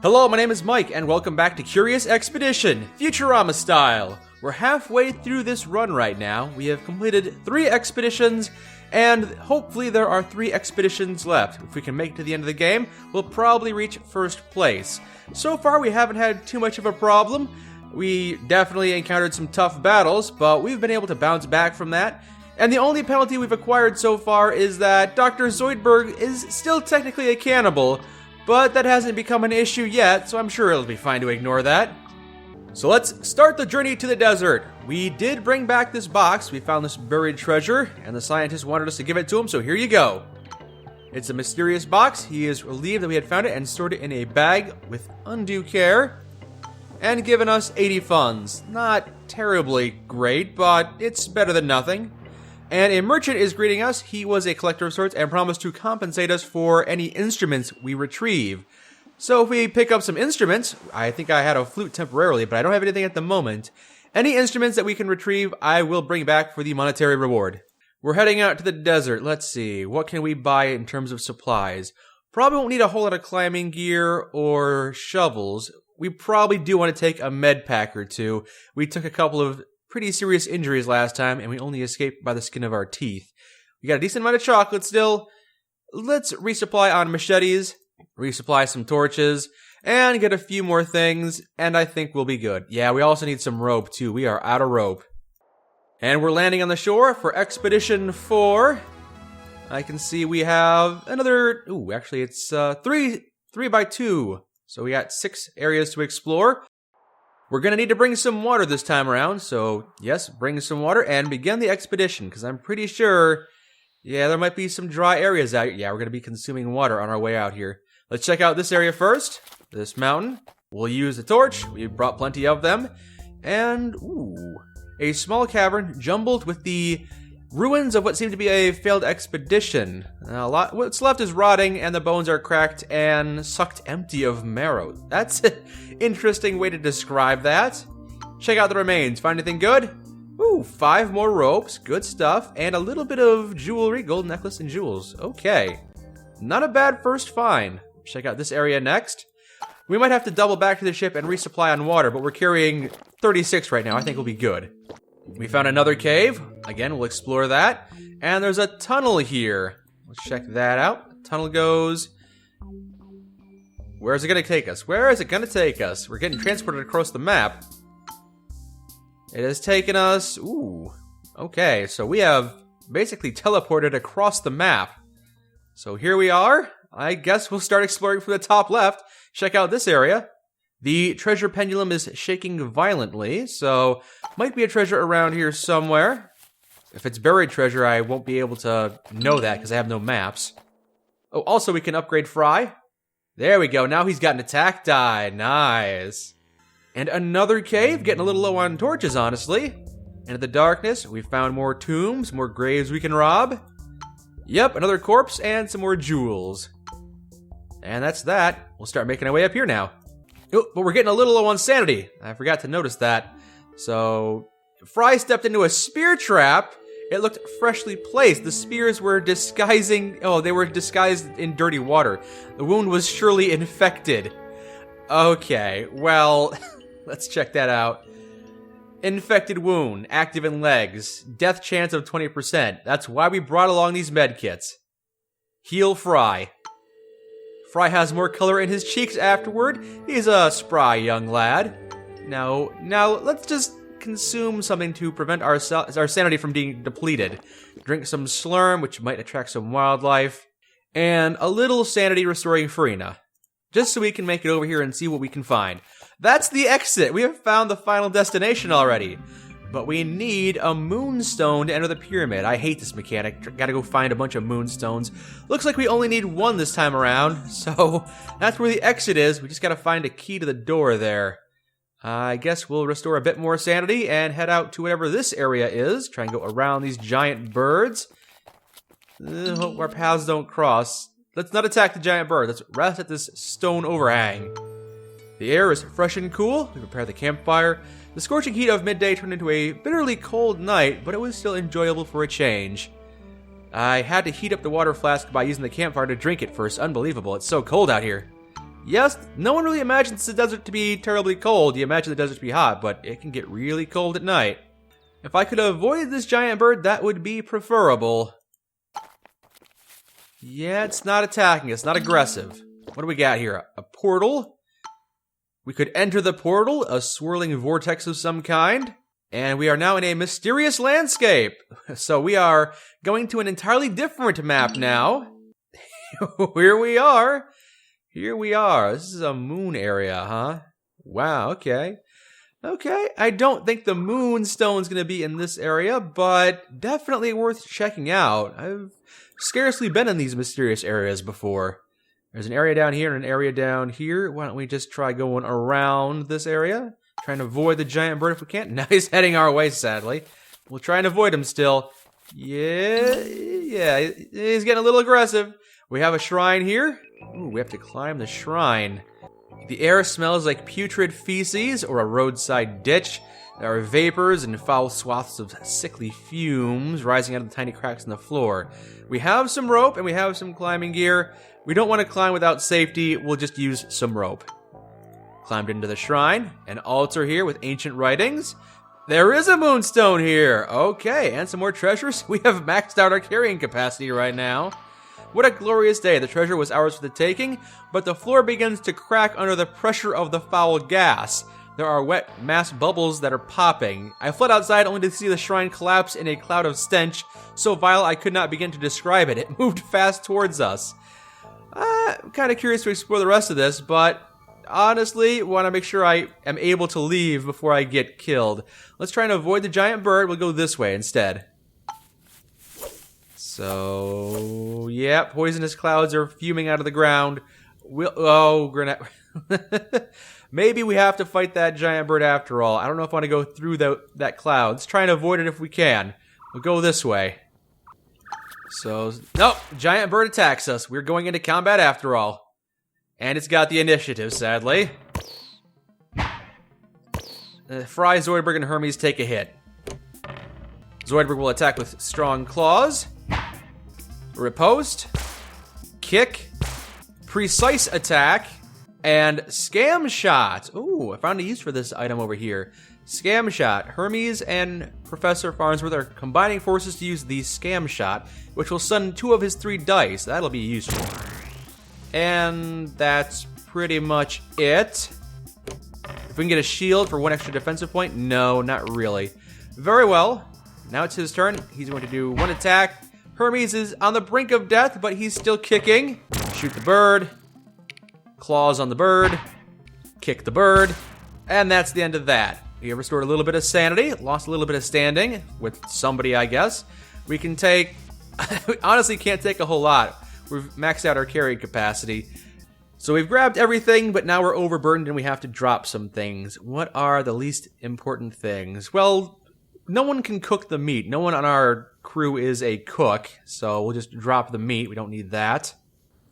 Hello, my name is Mike, and welcome back to Curious Expedition, Futurama style. We're halfway through this run right now. We have completed 3 expeditions, and hopefully there are 3 expeditions left. If we can make it to the end of the game, we'll probably reach first place. So far, we haven't had too much of a problem. We definitely encountered some tough battles, but we've been able to bounce back from that. And the only penalty we've acquired so far is that Dr. Zoidberg is still technically a cannibal, but that hasn't become an issue yet, so I'm sure it'll be fine to ignore that. So let's start the journey to the desert. We did bring back this box. We found this buried treasure, and the scientist wanted us to give it to him, so here you go. It's a mysterious box. He is relieved that we had found it and stored it in a bag with undue care, and given us 80 funds. Not terribly great, but it's better than nothing. And a merchant is greeting us. He was a collector of sorts and promised to compensate us for any instruments we retrieve. So if we pick up some instruments, I think I had a flute temporarily, but I don't have anything at the moment. Any instruments that we can retrieve, I will bring back for the monetary reward. We're heading out to the desert. Let's see, what can we buy in terms of supplies? Probably won't need a whole lot of climbing gear or shovels. We probably do want to take a med pack or two. We took a couple of pretty serious injuries last time, and we only escaped by the skin of our teeth. We got a decent amount of chocolate still. Let's resupply on machetes, resupply some torches, and get a few more things, and I think we'll be good. Yeah, we also need some rope, too. We are out of rope. And we're landing on the shore for Expedition 4. I can see we have another... Ooh, actually, it's 3 by 2. So we got 6 areas to explore. We're going to need to bring some water this time around, so yes, bring some water and begin the expedition, because I'm pretty sure, yeah, there might be some dry areas out here. Yeah, we're going to be consuming water on our way out here. Let's check out this area first, this mountain. We'll use the torch, we brought plenty of them, and, ooh, a small cavern jumbled with the ruins of what seemed to be a failed expedition. What's left is rotting, and the bones are cracked and sucked empty of marrow. That's an interesting way to describe that. Check out the remains. Find anything good? Ooh, 5 more ropes. Good stuff. And a little bit of jewelry, gold necklace and jewels. Okay. Not a bad first find. Check out this area next. We might have to double back to the ship and resupply on water, but we're carrying 36 right now. I think we'll be good. We found another cave. Again, we'll explore that. And there's a tunnel here. Let's check that out. The tunnel goes... Where is it going to take us? Where is it going to take us? We're getting transported across the map. It has taken us... Ooh. Okay, so we have basically teleported across the map. So here we are. I guess we'll start exploring from the top left. Check out this area. The treasure pendulum is shaking violently, so might be a treasure around here somewhere. If it's buried treasure, I won't be able to know that because I have no maps. Oh, also we can upgrade Fry. There we go, now he's got an attack die. Nice. And another cave, getting a little low on torches, honestly. Into the darkness, we found more tombs, more graves we can rob. Yep, another corpse and some more jewels. And that's that. We'll start making our way up here now. Oh, but we're getting a little low on sanity. I forgot to notice that. So, Fry stepped into a spear trap. It looked freshly placed. The spears were disguising... Oh, they were disguised in dirty water. The wound was surely infected. Okay, well, let's check that out. Infected wound, active in legs, death chance of 20%. That's why we brought along these med kits. Heal Fry. Fry has more color in his cheeks afterward. He's a spry young lad. Now let's just consume something to prevent our sanity from being depleted. Drink some slurm, which might attract some wildlife, and a little sanity restoring farina, just so we can make it over here and see what we can find. That's the exit. We have found the final destination already. But we need a moonstone to enter the pyramid. I hate this mechanic. Gotta go find a bunch of moonstones. Looks like we only need 1 this time around, so that's where the exit is. We just gotta find a key to the door there. I guess we'll restore a bit more sanity and head out to whatever this area is. Try and go around these giant birds. Hope our paths don't cross. Let's not attack the giant bird. Let's rest at this stone overhang. The air is fresh and cool. We prepare the campfire. The scorching heat of midday turned into a bitterly cold night, but it was still enjoyable for a change. I had to heat up the water flask by using the campfire to drink it first. Unbelievable, it's so cold out here. Yes, no one really imagines the desert to be terribly cold. You imagine the desert to be hot, but it can get really cold at night. If I could avoid this giant bird, that would be preferable. Yeah, it's not attacking us, not aggressive. What do we got here? A portal? We could enter the portal, a swirling vortex of some kind. And we are now in a mysterious landscape. So we are going to an entirely different map now. Here we are. Here we are. This is a moon area, huh? Wow, okay. Okay, I don't think the moonstone's going to be in this area, but definitely worth checking out. I've scarcely been in these mysterious areas before. There's an area down here and an area down here. Why don't we just try going around this area? Trying to avoid the giant bird if we can. Now he's heading our way, sadly. We'll try and avoid him still. Yeah, he's getting a little aggressive. We have a shrine here. Ooh, we have to climb the shrine. The air smells like putrid feces or a roadside ditch. There are vapors and foul swaths of sickly fumes rising out of the tiny cracks in the floor. We have some rope and we have some climbing gear. We don't want to climb without safety. We'll just use some rope. Climbed into the shrine. An altar here with ancient writings. There is a moonstone here. Okay, and some more treasures. We have maxed out our carrying capacity right now. What a glorious day. The treasure was ours for the taking, but the floor begins to crack under the pressure of the foul gas. There are wet mass bubbles that are popping. I fled outside only to see the shrine collapse in a cloud of stench, so vile I could not begin to describe it. It moved fast towards us. I'm kind of curious to explore the rest of this, but honestly, want to make sure I am able to leave before I get killed. Let's try and avoid the giant bird. We'll go this way instead. So, yeah, poisonous clouds are fuming out of the ground. Grenade. Maybe we have to fight that giant bird after all. I don't know if I want to go through that cloud. Let's try and avoid it if we can. We'll go this way. So, nope, giant bird attacks us. We're going into combat after all. And it's got the initiative, sadly. Fry, Zoidberg, and Hermes take a hit. Zoidberg will attack with strong claws. Riposte. Kick. Precise attack. And scam shot. Ooh, I found a use for this item over here. Scam shot. Hermes and Professor Farnsworth are combining forces to use the scam shot, which will stun 2 of his 3 dice. That'll be useful. And that's pretty much it. If we can get a shield for 1 extra defensive point, no, not really. Very well. Now it's his turn. He's going to do 1 attack. Hermes is on the brink of death, but he's still kicking. Shoot the bird. Claws on the bird. Kick the bird. And that's the end of that. We have restored a little bit of sanity. Lost a little bit of standing with somebody, I guess. We can take... we honestly can't take a whole lot. We've maxed out our carrying capacity. So we've grabbed everything, but now we're overburdened and we have to drop some things. What are the least important things? Well, no one can cook the meat. No one on our crew is a cook, so we'll just drop the meat. We don't need that.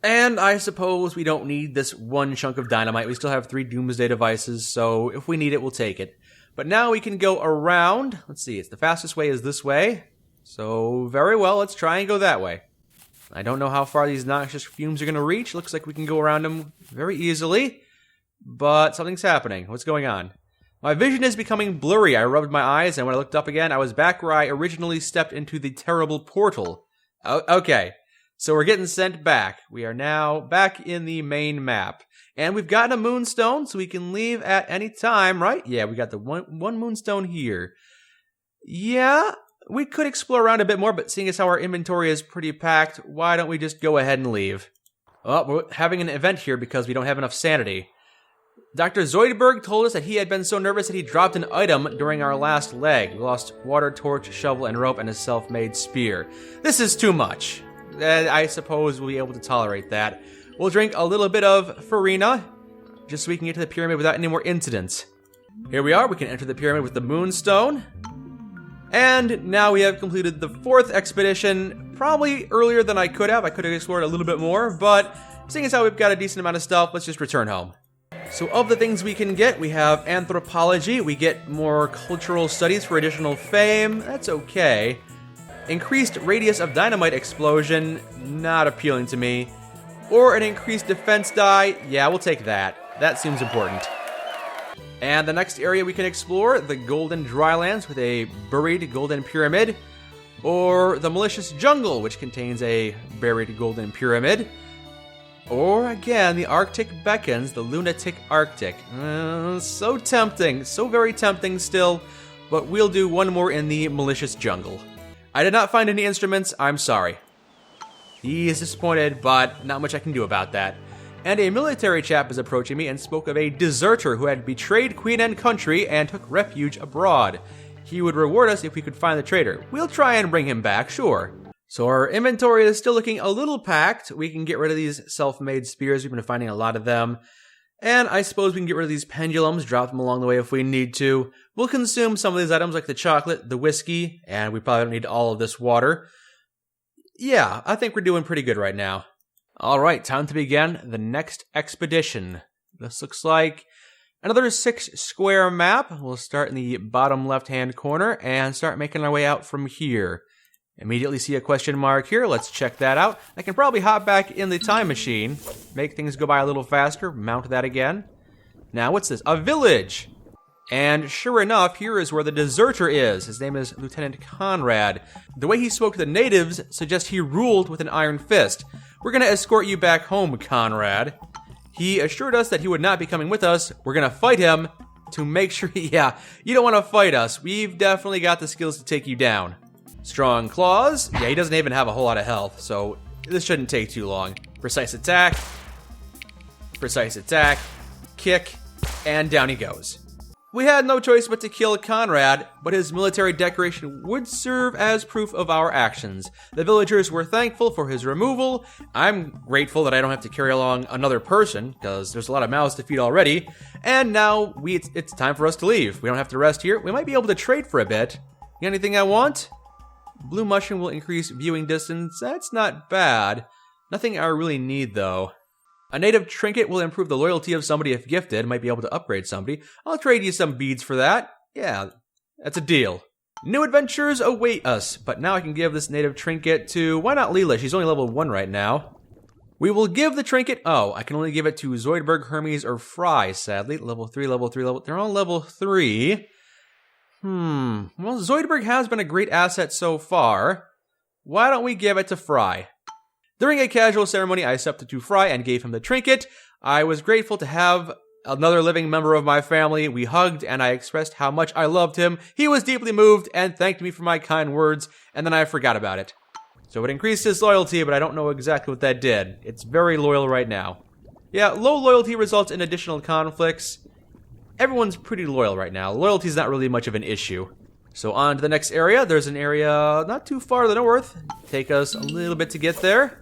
And I suppose we don't need this 1 chunk of dynamite. We still have 3 doomsday devices, so if we need it, we'll take it. But now we can go around. Let's see, the fastest way is this way. So, very well, let's try and go that way. I don't know how far these noxious fumes are going to reach. Looks like we can go around them very easily. But something's happening. What's going on? My vision is becoming blurry. I rubbed my eyes, and when I looked up again, I was back where I originally stepped into the terrible portal. Okay, so we're getting sent back. We are now back in the main map. And we've gotten a moonstone, so we can leave at any time, right? Yeah, we got the one moonstone here. Yeah, we could explore around a bit more, but seeing as how our inventory is pretty packed, why don't we just go ahead and leave? Oh, we're having an event here because we don't have enough sanity. Dr. Zoidberg told us that he had been so nervous that he dropped an item during our last leg. We lost water, torch, shovel, and rope, and a self-made spear. This is too much. I suppose we'll be able to tolerate that. We'll drink a little bit of farina, just so we can get to the pyramid without any more incidents. Here we are. We can enter the pyramid with the moonstone. And now we have completed the 4th expedition, probably earlier than I could have. I could have explored a little bit more, but seeing as how we've got a decent amount of stuff, let's just return home. So of the things we can get, we have anthropology. We get more cultural studies for additional fame. That's okay. Increased radius of dynamite explosion, not appealing to me. Or an increased defense die. Yeah, we'll take that. That seems important. And the next area we can explore, the Golden Drylands with a buried golden pyramid. Or the Malicious Jungle, which contains a buried golden pyramid. Or again, the Arctic Beckons, the Lunatic Arctic. So tempting, so very tempting still, but we'll do one more in the Malicious Jungle. I did not find any instruments, I'm sorry. He is disappointed, but not much I can do about that. And a military chap is approaching me and spoke of a deserter who had betrayed Queen and country and took refuge abroad. He would reward us if we could find the traitor. We'll try and bring him back, sure. So our inventory is still looking a little packed. We can get rid of these self-made spears. We've been finding a lot of them. And I suppose we can get rid of these pendulums, drop them along the way if we need to. We'll consume some of these items like the chocolate, the whiskey, and we probably don't need all of this water. Yeah, I think we're doing pretty good right now. Alright, time to begin the next expedition. This looks like another 6-square map. We'll start in the bottom left-hand corner and start making our way out from here. Immediately see a question mark here. Let's check that out. I can probably hop back in the time machine, make things go by a little faster, mount that again. Now, what's this? A village! And sure enough, here is where the deserter is. His name is Lieutenant Conrad. The way he spoke to the natives suggests he ruled with an iron fist. We're gonna escort you back home, Conrad. He assured us that he would not be coming with us. We're gonna fight him to make sure, yeah, you don't want to fight us. We've definitely got the skills to take you down. Strong claws. Yeah, he doesn't even have a whole lot of health, so this shouldn't take too long. Precise attack, kick, and down he goes. We had no choice but to kill Conrad, but his military decoration would serve as proof of our actions. The villagers were thankful for his removal. I'm grateful that I don't have to carry along another person, because there's a lot of mouths to feed already. And now it's time for us to leave. We don't have to rest here. We might be able to trade for a bit. You got anything I want? Blue mushroom will increase viewing distance. That's not bad. Nothing I really need, though. A native trinket will improve the loyalty of somebody if gifted. Might be able to upgrade somebody. I'll trade you some beads for that. Yeah, that's a deal. New adventures await us, but now I can give this native trinket to... Why not Leela? She's only level 1 right now. We will give the trinket... Oh, I can only give it to Zoidberg, Hermes, or Fry, sadly. Level 3, level 3, level... They're all level 3. Well, Zoidberg has been a great asset so far. Why don't we give it to Fry? During a casual ceremony, I stepped to Fry and gave him the trinket. I was grateful to have another living member of my family. We hugged, and I expressed how much I loved him. He was deeply moved and thanked me for my kind words, and then I forgot about it. So it increased his loyalty, but I don't know exactly what that did. It's very loyal right now. Yeah, low loyalty results in additional conflicts. Everyone's pretty loyal right now. Loyalty's not really much of an issue. So on to the next area. There's an area not too far to the north. Take us a little bit to get there.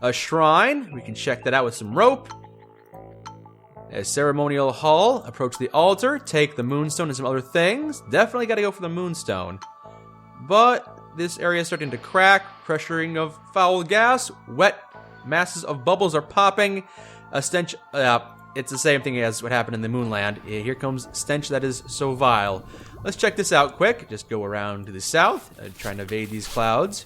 A shrine. We can check that out with some rope. A ceremonial hall. Approach the altar. Take the moonstone and some other things. Definitely got to go for the moonstone. But this area is starting to crack. Pressuring of foul gas. Wet masses of bubbles are popping. A stench... it's the same thing as what happened in the Moonland. Here comes stench that is so vile. Let's check this out quick. Just go around to the south. Trying to evade these clouds.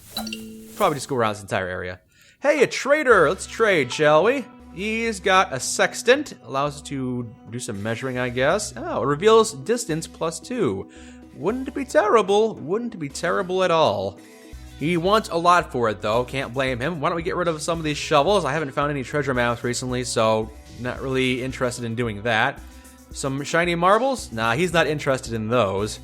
Probably just go around this entire area. Hey, a trader! Let's trade, shall we? He's got a sextant. Allows us to do some measuring, I guess. Oh, it reveals distance +2. Wouldn't be terrible. Wouldn't be terrible at all. He wants a lot for it, though. Can't blame him. Why don't we get rid of some of these shovels? I haven't found any treasure maps recently, so not really interested in doing that. Some shiny marbles? Nah, he's not interested in those.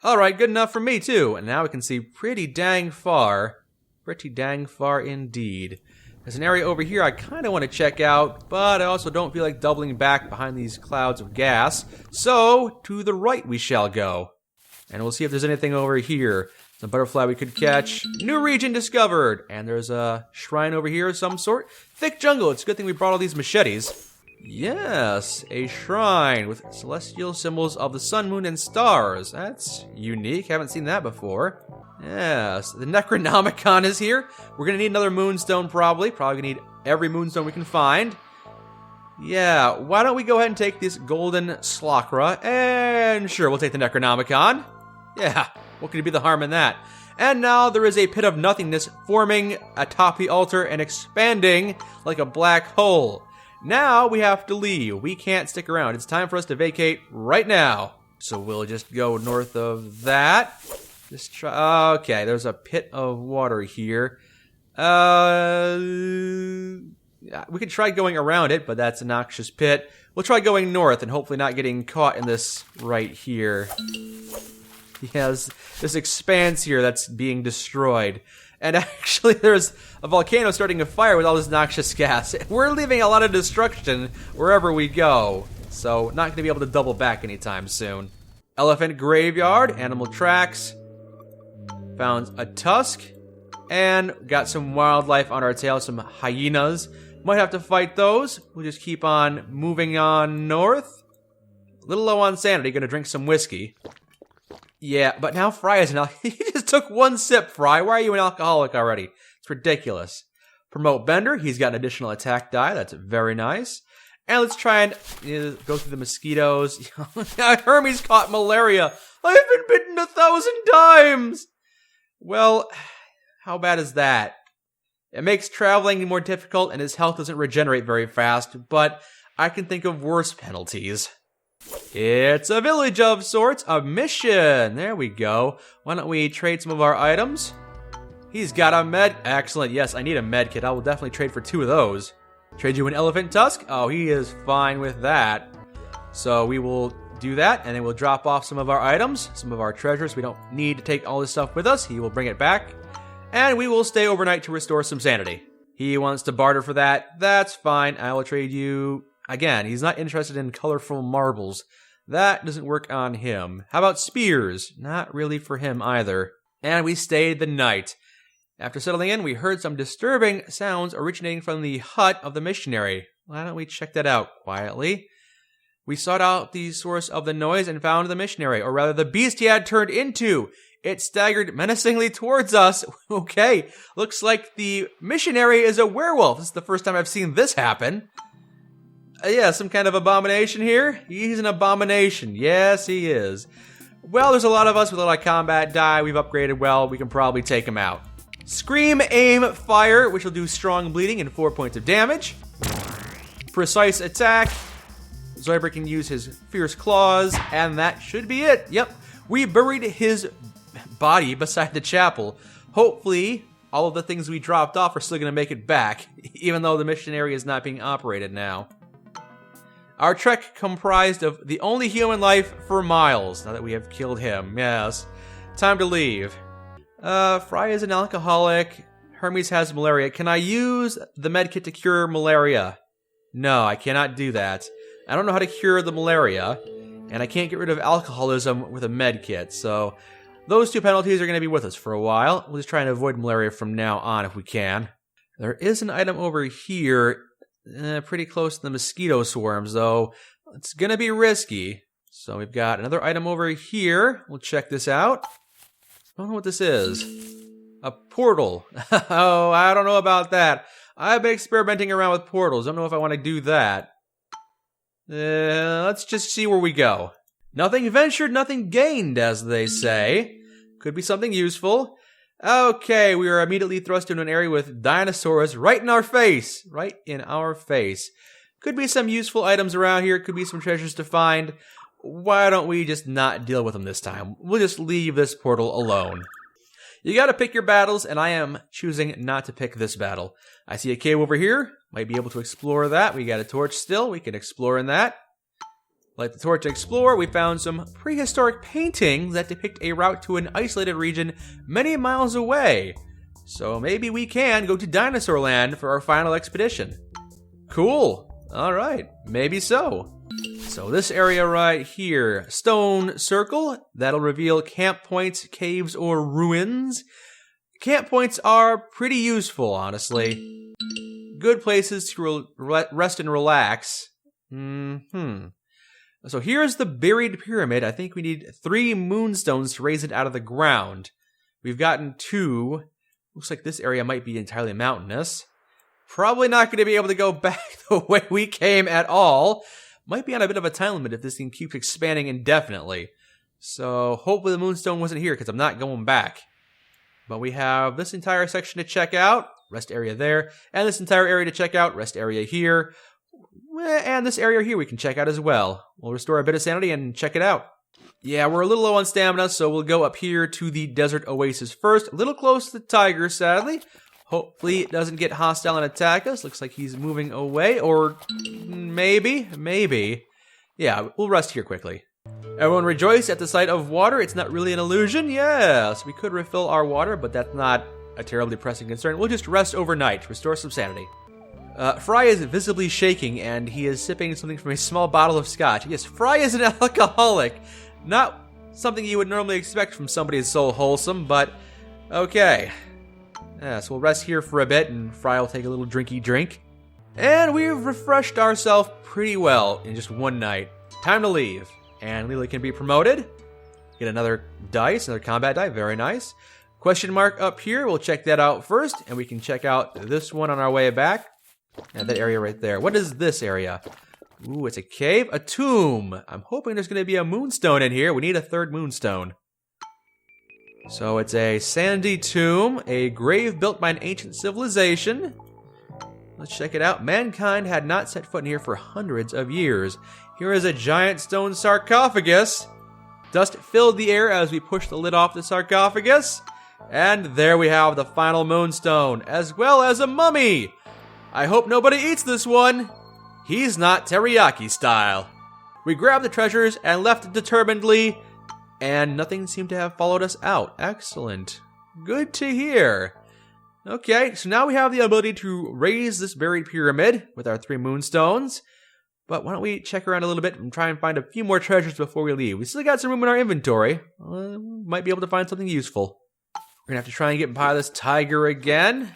Alright, good enough for me, too. And now we can see pretty dang far. Pretty dang far indeed. There's an area over here I kind of want to check out, but I also don't feel like doubling back behind these clouds of gas. So, to the right we shall go. And we'll see if there's anything over here. Some butterfly we could catch. New region discovered! And there's a shrine over here of some sort. Thick jungle. It's a good thing we brought all these machetes. Yes, a shrine with celestial symbols of the sun, moon, and stars. That's unique. Haven't seen that before. Yes, the Necronomicon is here. We're going to need another moonstone probably. Probably going to need every moonstone we can find. Yeah, why don't we go ahead and take this golden Slacra, and sure, we'll take the Necronomicon. Yeah, what could be the harm in that? And now there is a pit of nothingness forming atop the altar and expanding like a black hole. Now we have to leave. We can't stick around. It's time for us to vacate right now. So we'll just go north of that. Just try. Okay, there's a pit of water here. We could try going around it, but that's a noxious pit. We'll try going north and hopefully not getting caught in this right here. Yes, this expanse here that's being destroyed. And actually there's a volcano starting a fire with all this noxious gas. We're leaving a lot of destruction wherever we go. So not going to be able to double back anytime soon. Elephant graveyard, animal tracks. Found a tusk. And got some wildlife on our tail, some hyenas. Might have to fight those. We'll just keep on moving on north. A little low on sanity, gonna drink some whiskey. Yeah, but now Fry is an alcoholic. He just took one sip, Fry. Why are you an alcoholic already? It's ridiculous. Promote Bender. He's got an additional attack die. That's very nice. And let's try and go through the mosquitoes. Hermes caught malaria. I've been bitten 1,000 times. Well, how bad is that? It makes traveling more difficult and his health doesn't regenerate very fast, but I can think of worse penalties. It's a village of sorts, a mission. There we go. Why don't we trade some of our items? He's got a med. Excellent. Yes, I need a med kit. I will definitely trade for 2 of those. Trade you an elephant tusk? Oh, he is fine with that. So we will do that, and then we'll drop off some of our items, some of our treasures. We don't need to take all this stuff with us. He will bring it back. And we will stay overnight to restore some sanity. He wants to barter for that. That's fine. I will trade you. Again, he's not interested in colorful marbles. That doesn't work on him. How about spears? Not really for him either. And we stayed the night. After settling in, we heard some disturbing sounds originating from the hut of the missionary. Why don't we check that out quietly? We sought out the source of the noise and found the missionary, or rather the beast he had turned into. It staggered menacingly towards us. Okay, looks like the missionary is a werewolf. This is the first time I've seen this happen. Yeah, some kind of abomination here. He's an abomination. Yes, he is. Well, there's a lot of us with a lot of combat die. We've upgraded well. We can probably take him out. Scream, aim, fire, which will do strong bleeding and 4 points of damage. Precise attack. Zoidberg can use his fierce claws, and that should be it. Yep, we buried his body beside the chapel. Hopefully, all of the things we dropped off are still going to make it back, even though the missionary is not being operated now. Our trek comprised of the only human life for Miles, now that we have killed him. Yes. Time to leave. Fry is an alcoholic. Hermes has malaria. Can I use the medkit to cure malaria? No, I cannot do that. I don't know how to cure the malaria, and I can't get rid of alcoholism with a medkit, so those 2 penalties are going to be with us for a while. We'll just try and avoid malaria from now on if we can. There is an item over here, pretty close to the mosquito swarms, though. It's going to be risky. So we've got another item over here. We'll check this out. I don't know what this is. A portal. Oh, I don't know about that. I've been experimenting around with portals. I don't know if I want to do that. Let's just see where we go. Nothing ventured, nothing gained, as they say. Could be something useful. Okay, we are immediately thrust into an area with dinosaurs right in our face. Right in our face. Could be some useful items around here. Could be some treasures to find. Why don't we just not deal with them this time? We'll just leave this portal alone. You gotta pick your battles, and I am choosing not to pick this battle. I see a cave over here. Might be able to explore that. We got a torch still. We can explore in that. Light the torch to explore. We found some prehistoric paintings that depict a route to an isolated region many miles away. So maybe we can go to Dinosaur Land for our final expedition. Cool. Alright. Maybe so. So this area right here, stone circle, that'll reveal camp points, caves, or ruins. Camp points are pretty useful, honestly. Good places to rest and relax. So here's the buried pyramid. I think we need 3 moonstones to raise it out of the ground. We've gotten 2. Looks like this area might be entirely mountainous. Probably not going to be able to go back the way we came at all. Might be on a bit of a time limit if this thing keeps expanding indefinitely. So hopefully the moonstone wasn't here because I'm not going back. But we have this entire section to check out, rest area there, and this entire area to check out, rest area here, and this area here we can check out as well. We'll restore a bit of sanity and check it out. Yeah, we're a little low on stamina, so we'll go up here to the desert oasis first. A little close to the tiger, sadly. Hopefully it doesn't get hostile and attack us. Looks like he's moving away, or maybe. Yeah, we'll rest here quickly. Everyone rejoice at the sight of water. It's not really an illusion. Yes, we could refill our water, but that's not a terribly pressing concern. We'll just rest overnight, restore some sanity. Fry is visibly shaking, and he is sipping something from a small bottle of scotch. Yes, Fry is an alcoholic. Not something you would normally expect from somebody so wholesome, but okay. Yeah, so we'll rest here for a bit, and Fry will take a little drinky drink. And we've refreshed ourselves pretty well in just one night. Time to leave. And Lily can be promoted. Get another dice, another combat die, very nice. Question mark up here, we'll check that out first, and we can check out this one on our way back. And that area right there. What is this area? Ooh, it's a cave, a tomb. I'm hoping there's going to be a moonstone in here. We need a third moonstone. So it's a sandy tomb, a grave built by an ancient civilization. Let's check it out. Mankind had not set foot in here for hundreds of years. Here is a giant stone sarcophagus. Dust filled the air as we pushed the lid off the sarcophagus. And there we have the final moonstone, as well as a mummy. I hope nobody eats this one. He's not teriyaki style. We grabbed the treasures and left determinedly, and nothing seemed to have followed us out. Excellent. Good to hear. Okay, so now we have the ability to raise this buried pyramid with our 3 moonstones. But why don't we check around a little bit and try and find a few more treasures before we leave. We still got some room in our inventory. Might be able to find something useful. We're gonna have to try and get by this tiger again.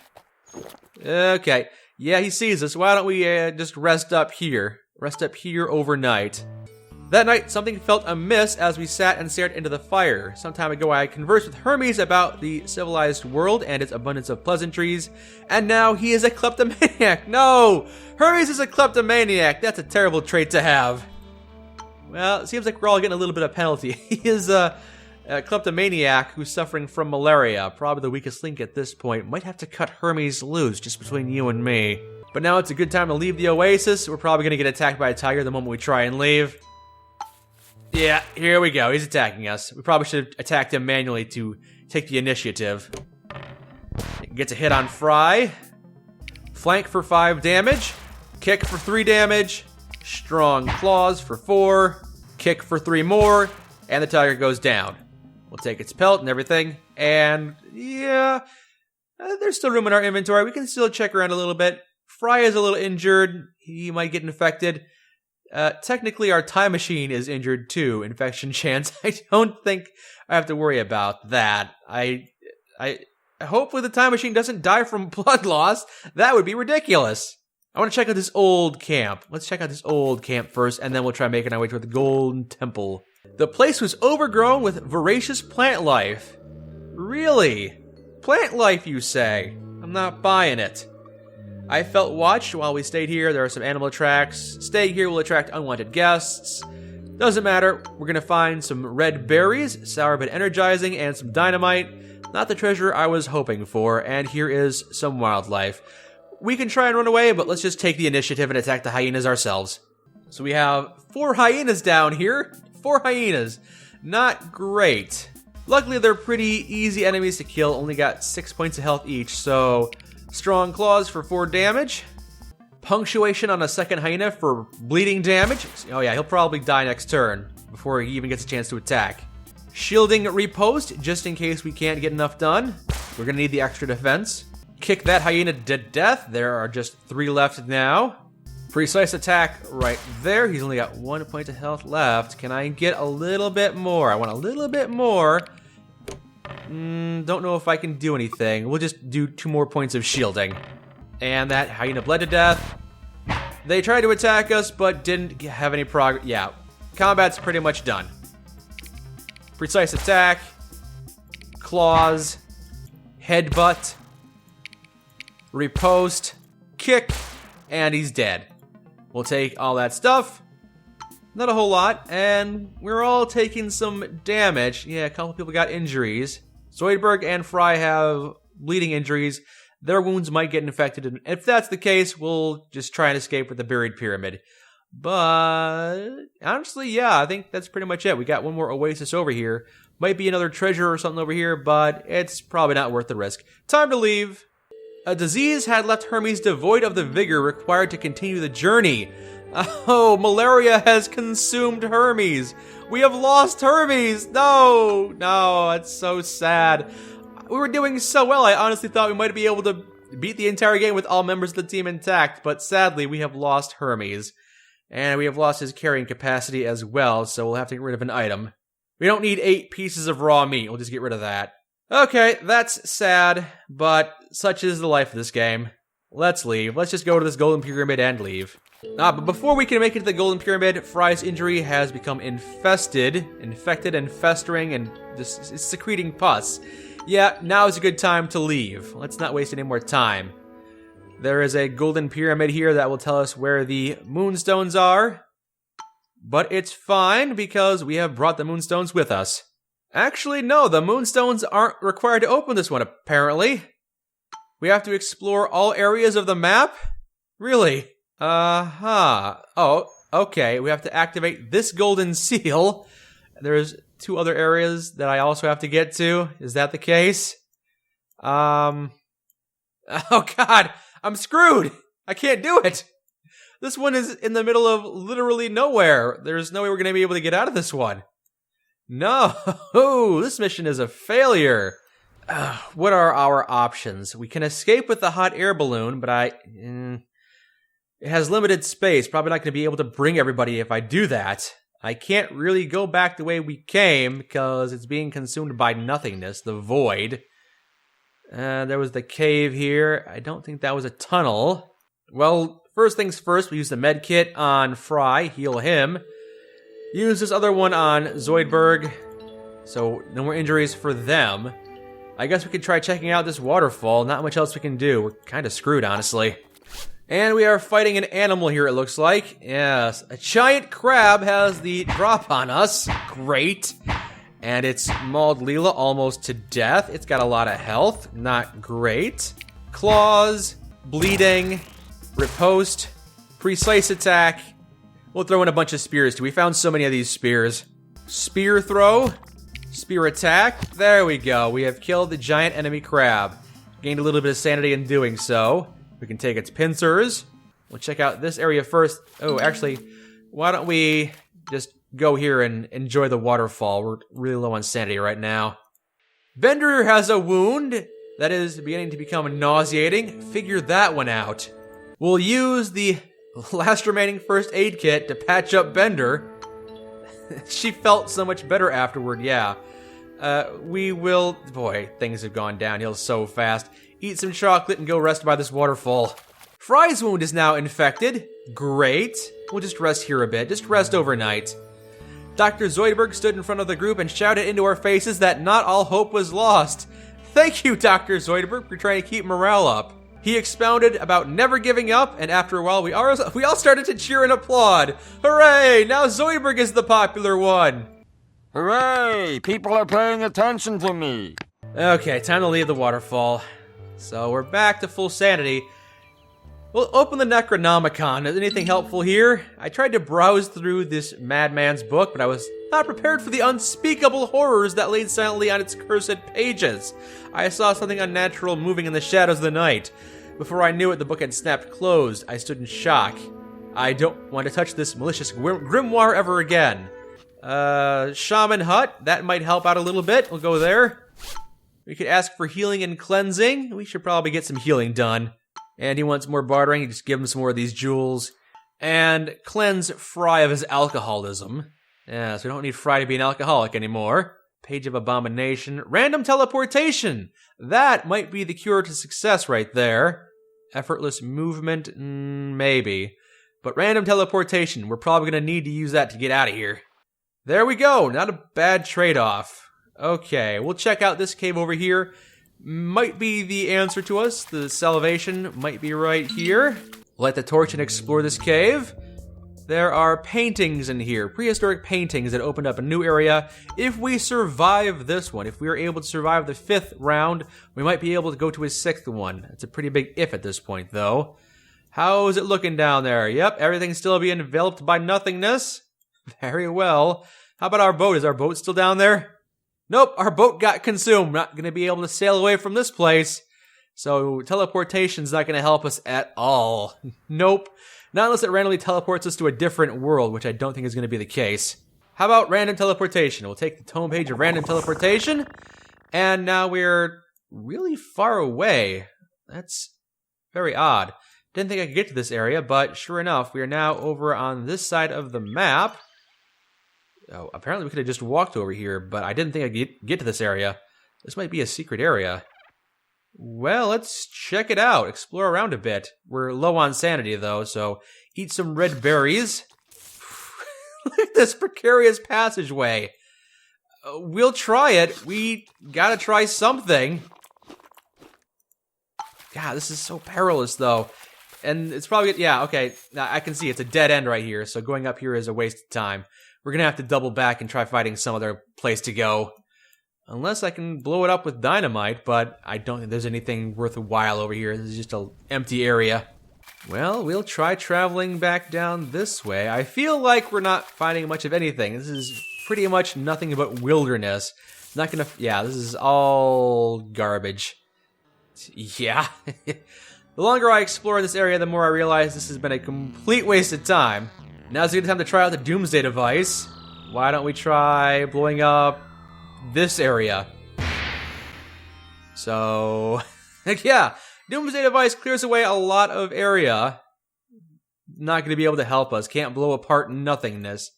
Okay. Yeah, he sees us. Why don't we just rest up here? Rest up here overnight. That night, something felt amiss as we sat and stared into the fire. Some time ago, I conversed with Hermes about the civilized world and its abundance of pleasantries, and now he is a kleptomaniac. No! Hermes is a kleptomaniac. That's a terrible trait to have. Well, it seems like we're all getting a little bit of penalty. He is a kleptomaniac who's suffering from malaria, probably the weakest link at this point. Might have to cut Hermes loose just between you and me. But now it's a good time to leave the oasis. We're probably going to get attacked by a tiger the moment we try and leave. Yeah, here we go. He's attacking us. We probably should have attacked him manually to take the initiative. Gets a hit on Fry. Flank for 5 damage. Kick for 3 damage. Strong claws for 4. Kick for 3 more. And the tiger goes down. We'll take its pelt and everything. And yeah, there's still room in our inventory. We can still check around a little bit. Fry is a little injured. He might get infected. Technically, our time machine is injured too. Infection chance. I don't think I have to worry about that. I hopefully the time machine doesn't die from blood loss. That would be ridiculous. I want to check out this old camp. Let's check out this old camp first, and then we'll try making our way toward the Golden Temple. The place was overgrown with voracious plant life. Really? Plant life, you say? I'm not buying it. I felt watched while we stayed here. There are some animal tracks. Staying here will attract unwanted guests. Doesn't matter. We're going to find some red berries, sour but energizing, and some dynamite. Not the treasure I was hoping for. And here is some wildlife. We can try and run away, but let's just take the initiative and attack the hyenas ourselves. So we have 4 hyenas down here. 4 hyenas. Not great. Luckily, they're pretty easy enemies to kill. Only got 6 points of health each, so strong claws for 4 damage. Punctuation on a second hyena for bleeding damage. Oh yeah, he'll probably die next turn before he even gets a chance to attack. Shielding riposte, just in case we can't get enough done. We're gonna need the extra defense. Kick that hyena to death. There are just 3 left now. Precise attack right there. He's only got 1 point of health left. Can I get a little bit more? I want a little bit more. Don't know if I can do anything. We'll just do 2 more points of shielding. And that hyena bled to death. They tried to attack us, but didn't have any progress. Yeah, combat's pretty much done. Precise attack. Claws. Headbutt. Riposte. Kick. And he's dead. We'll take all that stuff. Not a whole lot. And we're all taking some damage. Yeah, a couple people got injuries. Zoidberg and Fry have bleeding injuries. Their wounds might get infected, and if that's the case, we'll just try and escape with the buried pyramid. But honestly, yeah, I think that's pretty much it. We got one more oasis over here. Might be another treasure or something over here, but it's probably not worth the risk. Time to leave. A disease had left Hermes devoid of the vigor required to continue the journey. Oh, malaria has consumed Hermes. We have lost Hermes. No, it's so sad. We were doing so well. I honestly thought we might be able to beat the entire game with all members of the team intact, but sadly, we have lost Hermes. And we have lost his carrying capacity as well, so we'll have to get rid of an item. We don't need 8 pieces of raw meat. We'll just get rid of that. Okay, that's sad, but such is the life of this game. Let's leave. Let's just go to this golden pyramid and leave. But before we can make it to the golden pyramid, Fry's injury has become infected, and festering, and just secreting pus. Yeah, now is a good time to leave. Let's not waste any more time. There is a golden pyramid here that will tell us where the moonstones are. But it's fine because we have brought the moonstones with us. Actually, no, the moonstones aren't required to open this one, apparently. We have to explore all areas of the map? Really? Oh, okay, we have to activate this golden seal. There's 2 other areas that I also have to get to. Is that the case? Oh god, I'm screwed! I can't do it! This one is in the middle of literally nowhere. There's no way we're going to be able to get out of this one. No, this mission is a failure. What are our options? We can escape with the hot air balloon, but it has limited space. Probably not going to be able to bring everybody if I do that. I can't really go back the way we came because it's being consumed by nothingness, the void. There was the cave here. I don't think that was a tunnel. Well, first things first, we use the med kit on Fry, heal him. Use this other one on Zoidberg, so no more injuries for them. I guess we could try checking out this waterfall. Not much else we can do. We're kind of screwed, honestly. And we are fighting an animal here, it looks like. Yes, a giant crab has the drop on us. Great. And it's mauled Leela almost to death. It's got a lot of health. Not great. Claws, bleeding, riposte, precise attack. We'll throw in a bunch of spears too. We found so many of these spears. Spear throw, spear attack. There we go. We have killed the giant enemy crab. Gained a little bit of sanity in doing so. We can take its pincers. We'll check out this area first. Oh, actually, why don't we just go here and enjoy the waterfall. We're really low on sanity right now. Bender has a wound that is beginning to become nauseating. Figure that one out. We'll use the last remaining first aid kit to patch up Bender. She felt so much better afterward, yeah. We will... Boy, things have gone downhill so fast. Eat some chocolate and go rest by this waterfall. Fry's wound is now infected. Great. We'll just rest here a bit. Just rest overnight. Dr. Zoidberg stood in front of the group and shouted into our faces that not all hope was lost. Thank you, Dr. Zoidberg, for trying to keep morale up. He expounded about never giving up, and after a while we all started to cheer and applaud. Hooray! Now Zoidberg is the popular one. Hooray! People are paying attention to me. Okay, time to leave the waterfall. So we're back to full sanity. We'll open the Necronomicon. Is anything helpful here? I tried to browse through this madman's book, but I was not prepared for the unspeakable horrors that laid silently on its cursed pages. I saw something unnatural moving in the shadows of the night. Before I knew it, the book had snapped closed. I stood in shock. I don't want to touch this malicious grimoire ever again. Shaman Hut, that might help out a little bit. We'll go there. We could ask for healing and cleansing. We should probably get some healing done. And he wants more bartering. You just give him some more of these jewels. And cleanse Fry of his alcoholism. Yeah, so we don't need Fry to be an alcoholic anymore. Page of Abomination. Random teleportation. That might be the cure to success right there. Effortless movement, maybe. But random teleportation, we're probably going to need to use that to get out of here. There we go. Not a bad trade-off. Okay, we'll check out this cave over here. Might be the answer to us. The salvation might be right here. Light the torch and explore this cave. There are paintings in here, prehistoric paintings that opened up a new area. If we survive this one, if we are able to survive the 5th round, we might be able to go to a 6th one. It's a pretty big if at this point, though. How is it looking down there? Yep, everything's still being enveloped by nothingness. Very well. How about our boat? Is our boat still down there? Nope, our boat got consumed. Not going to be able to sail away from this place. So teleportation's not going to help us at all. Nope. Not unless it randomly teleports us to a different world, which I don't think is going to be the case. How about random teleportation? We'll take the home page of random teleportation. And now we're really far away. That's very odd. Didn't think I could get to this area, but sure enough, we are now over on this side of the map. Oh, apparently we could have just walked over here, but I didn't think I could get to this area. This might be a secret area. Well, let's check it out. Explore around a bit. We're low on sanity, though, so eat some red berries. Look at this precarious passageway. We'll try it. We gotta try something. God, this is so perilous, though. And it's probably, yeah, okay, now I can see it's a dead end right here, so going up here is a waste of time. We're gonna have to double back and try finding some other place to go. Unless I can blow it up with dynamite, but I don't think there's anything worthwhile over here. This is just an empty area. Well, we'll try traveling back down this way. I feel like we're not finding much of anything. This is pretty much nothing but wilderness. Not gonna, yeah, this is all garbage. Yeah. The longer I explore this area, the more I realize this has been a complete waste of time. Now's a good time to try out the Doomsday device. Why don't we try blowing up this area? So, yeah, Doomsday device clears away a lot of area. Not going to be able to help us. Can't blow apart nothingness.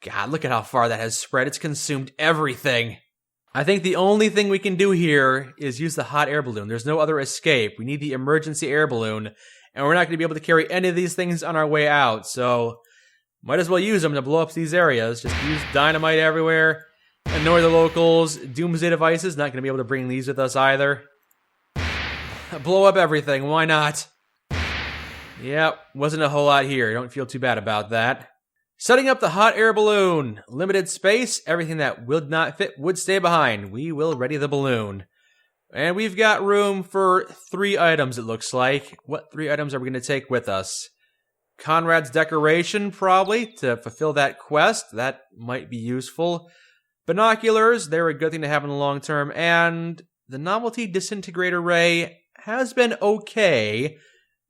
God, look at how far that has spread. It's consumed everything. I think the only thing we can do here is use the hot air balloon. There's no other escape. We need the emergency air balloon, and we're not going to be able to carry any of these things on our way out, so might as well use them to blow up these areas. Just use dynamite everywhere. Ignore the locals. Doomsday devices, not going to be able to bring these with us either. Blow up everything, why not? Yep, wasn't a whole lot here. Don't feel too bad about that. Setting up the hot air balloon. Limited space. Everything that would not fit would stay behind. We will ready the balloon. And we've got room for 3 items, it looks like. What 3 items are we going to take with us? Conrad's decoration, probably, to fulfill that quest. That might be useful. Binoculars, they're a good thing to have in the long term. And the novelty disintegrator ray has been okay.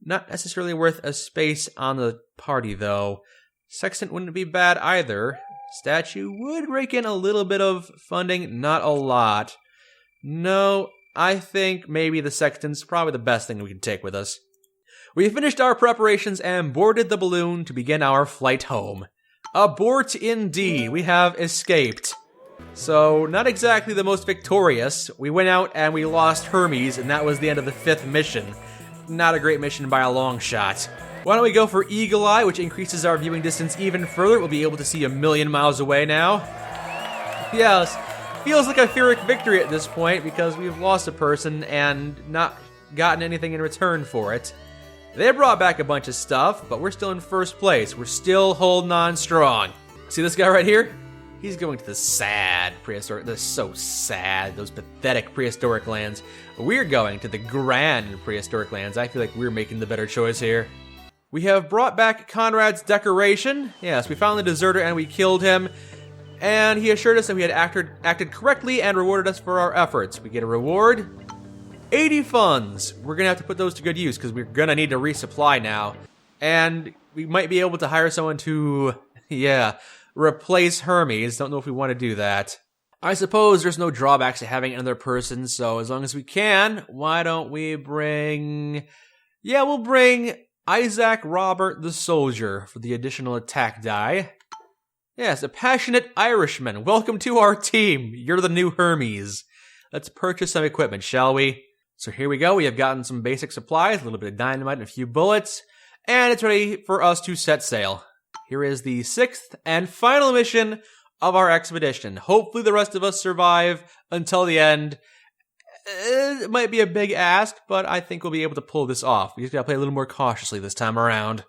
Not necessarily worth a space on the party, though. Sextant wouldn't be bad either. Statue would rake in a little bit of funding, not a lot. No, I think maybe the sextant's probably the best thing we can take with us. We finished our preparations and boarded the balloon to begin our flight home. Abort indeed, we have escaped. So, not exactly the most victorious. We went out and we lost Hermes, and that was the end of the 5th mission. Not a great mission by a long shot. Why don't we go for Eagle Eye, which increases our viewing distance even further. We'll be able to see 1,000,000 miles away now. Yes, feels like a Pyrrhic victory at this point because we've lost a person and not gotten anything in return for it. They brought back a bunch of stuff, but we're still in first place. We're still holding on strong. See this guy right here? He's going to the sad prehistoric, they're so sad, those pathetic prehistoric lands. We're going to the grand prehistoric lands. I feel like we're making the better choice here. We have brought back Conrad's decoration. Yes, we found the deserter and we killed him. And he assured us that we had acted correctly and rewarded us for our efforts. We get a reward. 80 funds. We're going to have to put those to good use because we're going to need to resupply now. And we might be able to hire someone to, replace Hermes. Don't know if we want to do that. I suppose there's no drawbacks to having another person, so as long as we can, why don't we bring... Yeah, we'll bring Isaac Robert the Soldier for the additional attack die. Yes, a passionate Irishman. Welcome to our team. You're the new Hermes. Let's purchase some equipment, shall we? So here we go. We have gotten some basic supplies, a little bit of dynamite and a few bullets, and it's ready for us to set sail. Here is the 6th and final mission of our expedition. Hopefully the rest of us survive until the end. It might be a big ask, but I think we'll be able to pull this off. We just gotta play a little more cautiously this time around.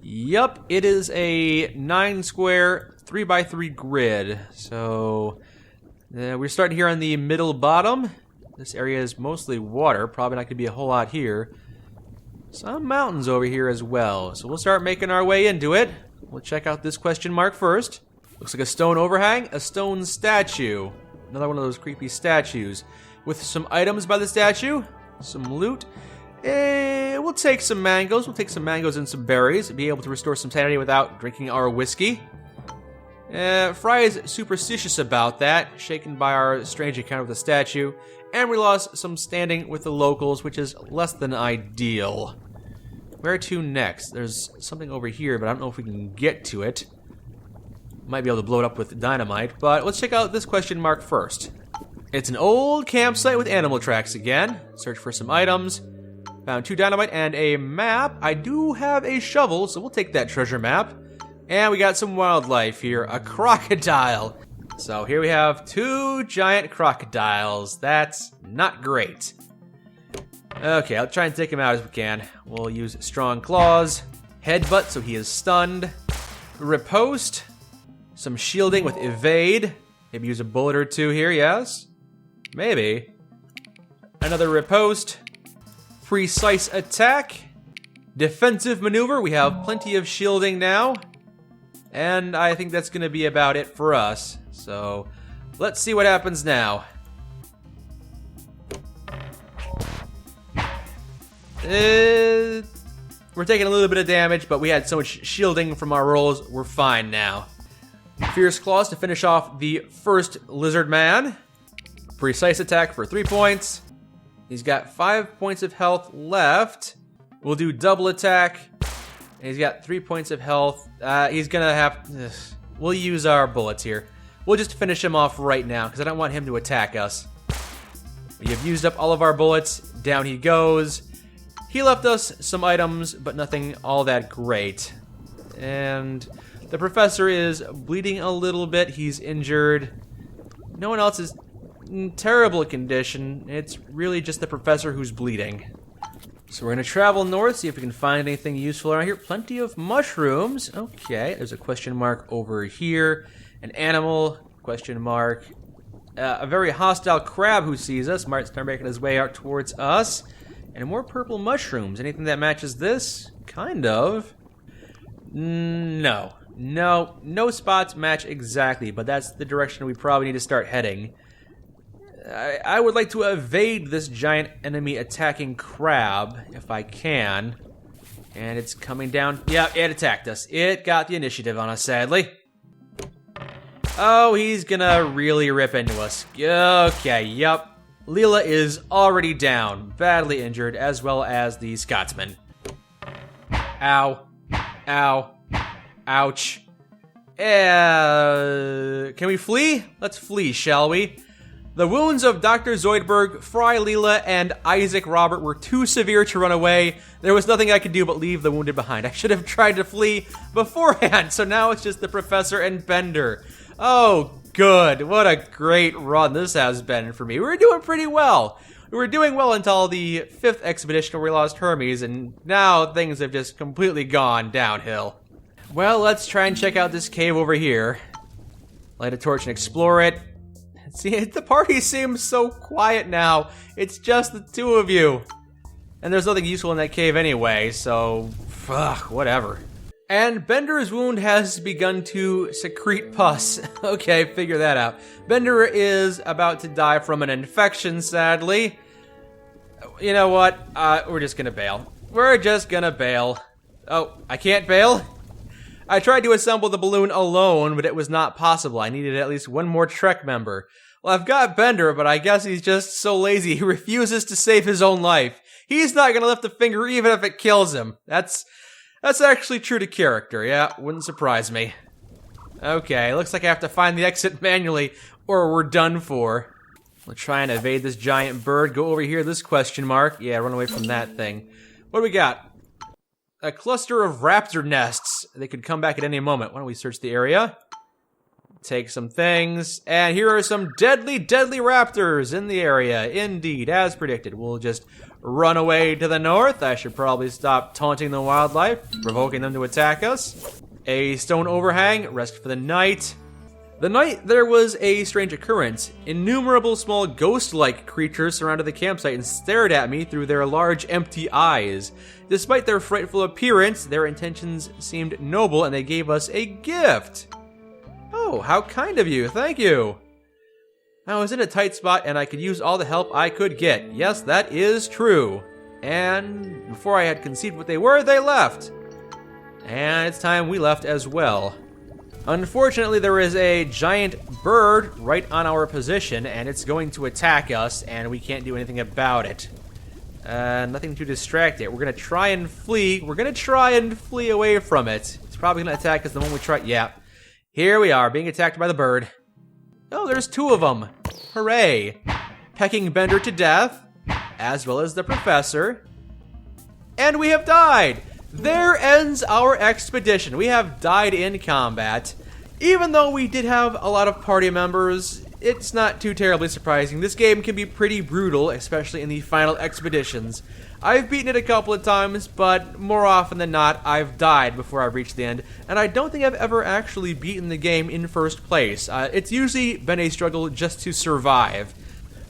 Yup, it is a 9 square 3x3 grid. So we're starting here on the middle bottom. This area is mostly water, probably not going to be a whole lot here. Some mountains over here as well. So we'll start making our way into it. We'll check out this question mark first. Looks like a stone overhang, a stone statue. Another one of those creepy statues. With some items by the statue, some loot. We'll take some mangoes. We'll take some mangoes and some berries. Be able to restore some sanity without drinking our whiskey. Fry is superstitious about that, shaken by our strange encounter with the statue. And we lost some standing with the locals, which is less than ideal. Where to next? There's something over here, but I don't know if we can get to it. Might be able to blow it up with dynamite, but let's check out this question mark first. It's an old campsite with animal tracks again. Search for some items. Found 2 dynamite and a map. I do have a shovel, so we'll take that treasure map. And we got some wildlife here. A crocodile. So here we have 2 giant crocodiles. That's not great. Okay, I'll try and take him out as we can. We'll use strong claws. Headbutt, so he is stunned. Riposte. Some shielding with evade. Maybe use a bullet or 2 here, yes? Maybe. Another riposte. Precise attack. Defensive maneuver. We have plenty of shielding now. And I think that's going to be about it for us. So, let's see what happens now. We're taking a little bit of damage, but we had so much shielding from our rolls, we're fine now. Fierce Claws to finish off the first lizard man. Precise attack for 3 points. He's got 5 points of health left. We'll do double attack. He's got 3 points of health. He's gonna have... We'll use our bullets here. We'll just finish him off right now, because I don't want him to attack us. We have used up all of our bullets. Down he goes. He left us some items, but nothing all that great. And the professor is bleeding a little bit. He's injured. No one else is in terrible condition. It's really just the professor who's bleeding. So we're going to travel north, see if we can find anything useful around here. Plenty of mushrooms. Okay, there's a question mark over here. An animal, question mark. A very hostile crab who sees us. Might start making his way out towards us. And more purple mushrooms. Anything that matches this? Kind of. No. No spots match exactly, but that's the direction we probably need to start heading. I would like to evade this giant enemy attacking crab, if I can. And it's coming down. Yeah, it attacked us. It got the initiative on us, sadly. Oh, he's gonna really rip into us. Okay, yup. Leela is already down, badly injured, as well as the Scotsman. Ow. Ow. Ouch. Can we flee? Let's flee, shall we? The wounds of Dr. Zoidberg, Fry Leela, and Isaac Robert were too severe to run away. There was nothing I could do but leave the wounded behind. I should have tried to flee beforehand, so now it's just the professor and Bender. Oh, good. What a great run this has been for me. We were doing pretty well. We were doing well until the 5th expedition where we lost Hermes, and now things have just completely gone downhill. Well, let's try and check out this cave over here. Light a torch and explore it. See, the party seems so quiet now. It's just the 2 of you. And there's nothing useful in that cave anyway, so... whatever. And Bender's wound has begun to secrete pus. Okay, figure that out. Bender is about to die from an infection, sadly. You know what? We're just gonna bail. We're just gonna bail. Oh, I can't bail? I tried to assemble the balloon alone, but it was not possible. I needed at least one more Trek member. Well, I've got Bender, but I guess he's just so lazy he refuses to save his own life. He's not gonna lift a finger even if it kills him. That's actually true to character, yeah, wouldn't surprise me. Okay, looks like I have to find the exit manually, or we're done for. We'll try and evade this giant bird. Go over here, this question mark. Yeah, run away from that thing. What do we got? A cluster of raptor nests. They could come back at any moment. Why don't we search the area? Take some things. And here are some deadly, deadly raptors in the area. Indeed, as predicted. We'll just run away to the north. I should probably stop taunting the wildlife, provoking them to attack us. A stone overhang, rest for the night. The night there was a strange occurrence. Innumerable small ghost-like creatures surrounded the campsite and stared at me through their large empty eyes. Despite their frightful appearance, their intentions seemed noble and they gave us a gift. Oh, how kind of you, thank you. I was in a tight spot and I could use all the help I could get. Yes, that is true. And before I had conceived what they were, they left. And it's time we left as well. Unfortunately, there is a giant bird right on our position, and it's going to attack us, and we can't do anything about it. Nothing to distract it. We're going to try and flee. We're going to try and flee away from it. It's probably going to attack us the moment we try. Yeah. Here we are, being attacked by the bird. Oh, there's two of them. Hooray. Pecking Bender to death, as well as the professor. And we have died. There ends our expedition. We have died in combat. Even though we did have a lot of party members, it's not too terribly surprising. This game can be pretty brutal, especially in the final expeditions. I've beaten it a couple of times, but more often than not, I've died before I've reached the end, and I don't think I've ever actually beaten the game in first place. It's usually been a struggle just to survive.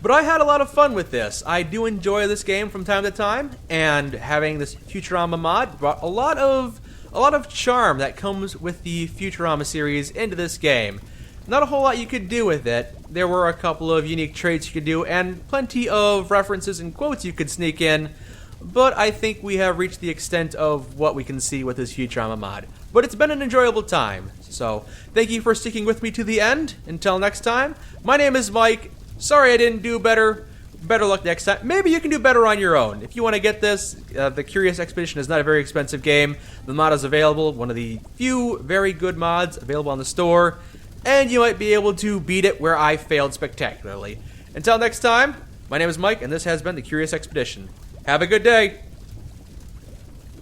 But I had a lot of fun with this. I do enjoy this game from time to time, and having this Futurama mod brought a lot of charm that comes with the Futurama series into this game. Not a whole lot you could do with it. There were a couple of unique traits you could do, and plenty of references and quotes you could sneak in, but I think we have reached the extent of what we can see with this Futurama mod. But it's been an enjoyable time, so thank you for sticking with me to the end. Until next time, my name is Mike. Sorry I didn't do better. Better luck next time. Maybe you can do better on your own. If you want to get this, the Curious Expedition is not a very expensive game. The mod is available, one of the few very good mods available on the store, and you might be able to beat it where I failed spectacularly. Until next time, my name is Mike, and this has been the Curious Expedition. Have a good day.